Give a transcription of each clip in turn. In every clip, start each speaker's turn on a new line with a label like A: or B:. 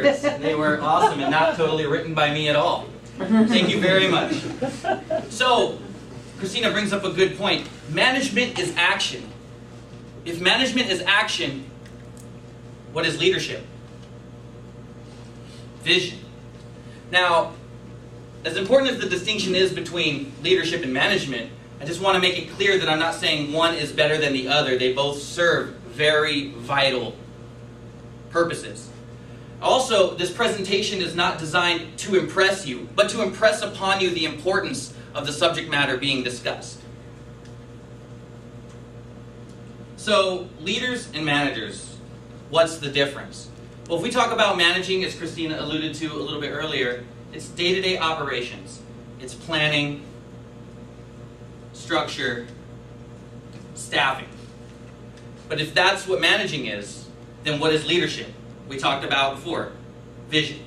A: words. They were awesome and not totally written by me at all. Thank you very much. So, Christina brings up a good point. Management is action. If management is action, what is leadership? Vision. Now, as important as the distinction is between leadership and management, I just want to make it clear that I'm not saying one is better than the other. They both serve very vital purposes. Also, this presentation is not designed to impress you, but to impress upon you the importance of the subject matter being discussed. So, leaders and managers, what's the difference? Well, if we talk about managing, as Christina alluded to a little bit earlier, it's day-to-day operations. It's planning, structure, staffing. But if that's what managing is, then what is leadership? We talked about before, vision.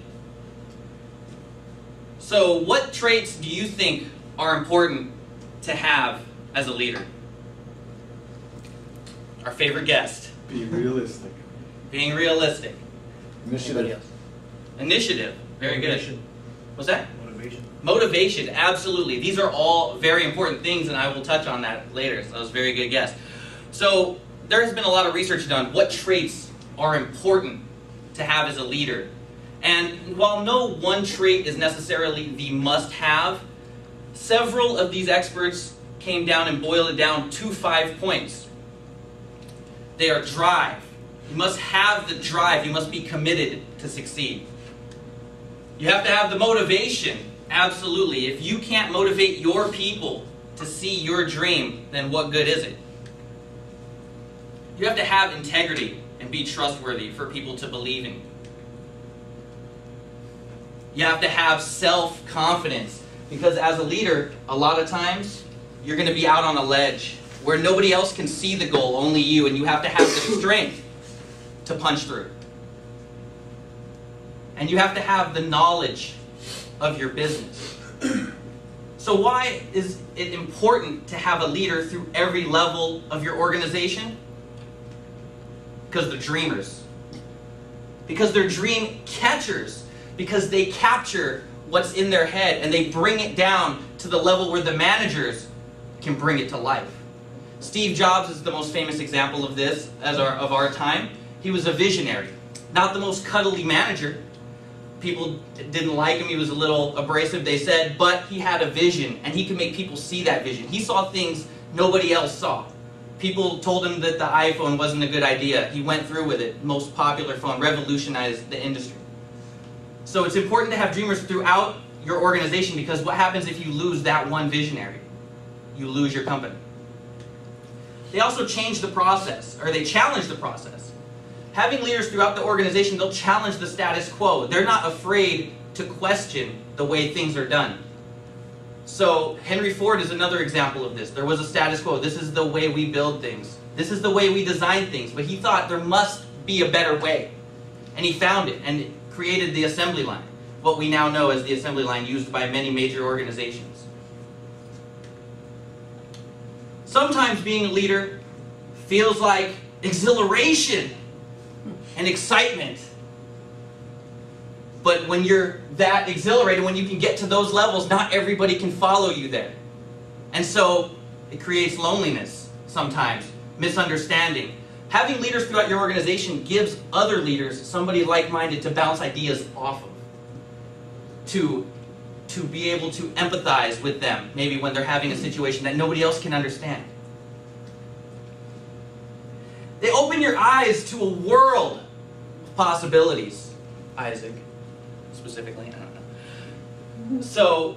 A: So what traits do you think are important to have as a leader? Our favorite guest.
B: Be realistic.
A: Being realistic.
B: Initiative.
A: Initiative. Very
C: Motivation.
A: good. What's that?
C: Motivation.
A: Motivation, absolutely. These are all very important things, and I will touch on that later. So that was a very good guess. So there has been a lot of research done. What traits are important to have as a leader? And while no one trait is necessarily the must-have, several of these experts came down and boiled it down to 5 points. They are drive. You must have the drive. You must be committed to succeed. You have to have the motivation. Absolutely. If you can't motivate your people to see your dream, then what good is it? You have to have integrity and be trustworthy for people to believe in. You have to have self-confidence, because as a leader, a lot of times, you're going to be out on a ledge where nobody else can see the goal, only you, and you have to have the strength to punch through. And you have to have the knowledge of your business. So why is it important to have a leader through every level of your organization? Because they're dreamers. Because they're dream catchers. Because they capture what's in their head and they bring it down to the level where the managers can bring it to life. Steve Jobs is the most famous example of this of our time. He was a visionary. Not the most cuddly manager. People didn't like him. He was a little abrasive, they said, but he had a vision and he could make people see that vision. He saw things nobody else saw. People told him that the iPhone wasn't a good idea. He went through with it. Most popular phone, revolutionized the industry. So it's important to have dreamers throughout your organization, because what happens if you lose that one visionary? You lose your company. They also change the process, or they challenge the process. Having leaders throughout the organization, they'll challenge the status quo. They're not afraid to question the way things are done. So Henry Ford is another example of this. There was a status quo. This is the way we build things. This is the way we design things. But he thought there must be a better way. And he found it and created the assembly line, what we now know as the assembly line used by many major organizations. Sometimes being a leader feels like exhilaration and excitement. But when you're that exhilarated, when you can get to those levels, not everybody can follow you there. And so it creates loneliness sometimes, misunderstanding. Having leaders throughout your organization gives other leaders somebody like-minded to bounce ideas off of. To be able to empathize with them, maybe when they're having a situation that nobody else can understand. They open your eyes to a world of possibilities. Isaac, specifically, I don't know. So,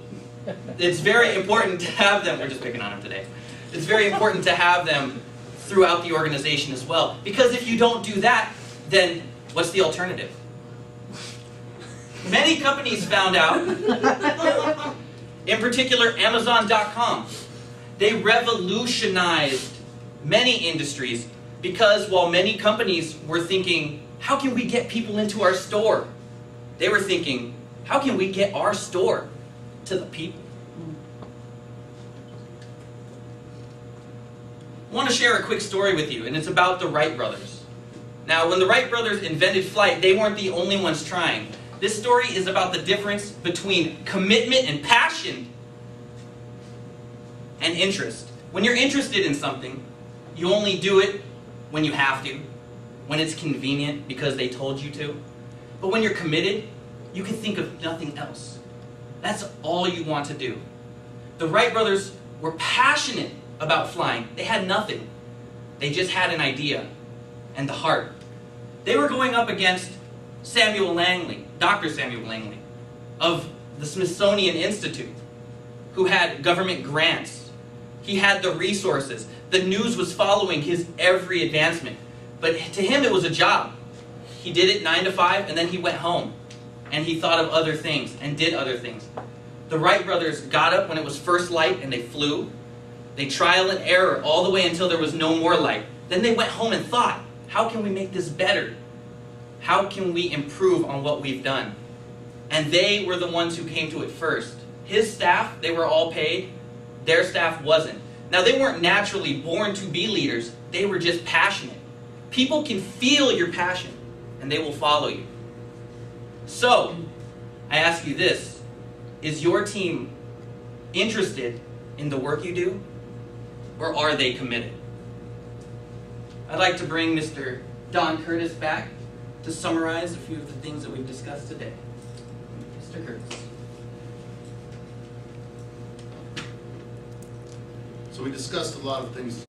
A: it's very important to have them. We're just picking on him today. It's very important to have them throughout the organization as well. Because if you don't do that, then what's the alternative? Many companies found out, in particular Amazon.com, they revolutionized many industries, because while many companies were thinking, how can we get people into our store? They were thinking, how can we get our store to the people? I want to share a quick story with you, and it's about the Wright brothers. Now, when the Wright brothers invented flight, they weren't the only ones trying. This story is about the difference between commitment and passion and interest. When you're interested in something, you only do it when you have to, when it's convenient because they told you to. But when you're committed, you can think of nothing else. That's all you want to do. The Wright brothers were passionate about flying. They had nothing. They just had an idea and the heart. They were going up against Samuel Langley, Dr. Samuel Langley, of the Smithsonian Institute, who had government grants. He had the resources. The news was following his every advancement. But to him, it was a job. He did it 9 to 5, and then he went home. And he thought of other things and did other things. The Wright brothers got up when it was first light, and they flew. They trial and error all the way until there was no more light. Then they went home and thought, how can we make this better? How can we improve on what we've done? And they were the ones who came to it first. His staff, they were all paid. Their staff wasn't. Now, they weren't naturally born to be leaders. They were just passionate. People can feel your passion, and they will follow you. So, I ask you this. Is your team interested in the work you do, or are they committed? I'd like to bring Mr. Don Curtis back to summarize a few of the things that we've discussed today. Mr. Curtis.
C: So we discussed a lot of things